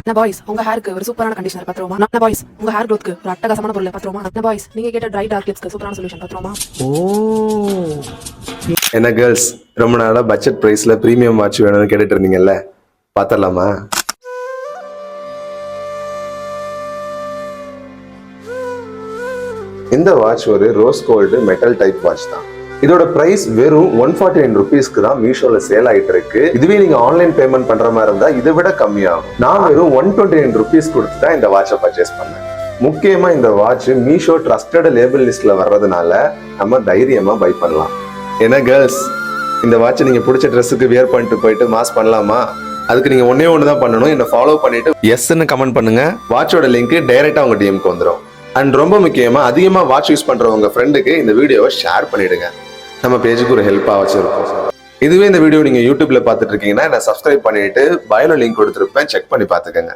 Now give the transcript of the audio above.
நான் பாய்ஸ் உங்க ஹேருக்கு ஒரு சூப்பரான கண்டிஷனர் 10 ரூபா. நான் பாய்ஸ் உங்க ஹேர் க்ரோத்க்கு ஒரு அட்டகாசமான பொருள் 10 ரூபா. நான் பாய்ஸ் நீங்க கேட்ட ட்ரை டார்க் கிளிப்ஸ்க்கு சூப்பரான சொல்யூஷன் 10 ரூபா. என்ன கேர்ள்ஸ், ரொம்ப நாளா பட்ஜெட் பிரைஸ்ல பிரீமியம் வாட்ச் வேணும்னு கேட்டுட்டு இருந்தீங்கல்ல, பாத்திரலாமா? இந்த வாட்ச் ஒரு rose gold metal type watch தான். இதோட பிரைஸ் வெறும் 149 ருபீஸ்க்கு தான் மீஷோல சேல் ஆயிட்டு இருக்கு. இதுவே நீங்க ஆன்லைன் பேமெண்ட் பண்ற மாதிரி இருந்தா இதை விட கம்மியாகும். நான் வெறும் 129 ருபீஸ் கொடுத்து தான் இந்த வாட்சை பர்ச்சேஸ் பண்ணேன். முக்கியமா இந்த வாட்ச் மீஷோ ட்ரஸ்டட் லேபிள் லிஸ்ட்ல வர்றதுனால நம்ம தைரியமா பை பண்ணலாம். ஏன்னா கேர்ள்ஸ், இந்த வாட்சை நீங்க பிடிச்ச ட்ரெஸ்ஸுக்கு வியர் பண்ணிட்டு போயிட்டு மாஸ் பண்ணலாமா? அதுக்கு நீங்க ஒன்னே ஒன்று பண்ணணும், என்ன ஃபாலோ பண்ணிட்டு எஸ்ன்னு கமெண்ட் பண்ணுங்க. வாட்சோட லிங்க் டைரக்டா உங்க டிஎம்க்கு வந்துடும். அண்ட் ரொம்ப முக்கியமா அதிகமா வாட்ச் யூஸ் பண்றவங்க ஃப்ரெண்டுக்கு இந்த வீடியோவை ஷேர் பண்ணிடுங்க. நம்ம பேஜுக்கு ஒரு ஹெல்ப்பா வச்சிருக்கோம். இதுவே இந்த வீடியோ நீங்க யூடியூப்ல பாத்துட்டு இருக்கீங்கன்னா என்ன சப்ஸ்கிரைப் பண்ணிட்டு பயோல லிங்க் கொடுத்துருப்பேன், செக் பண்ணி பாத்துக்கங்க.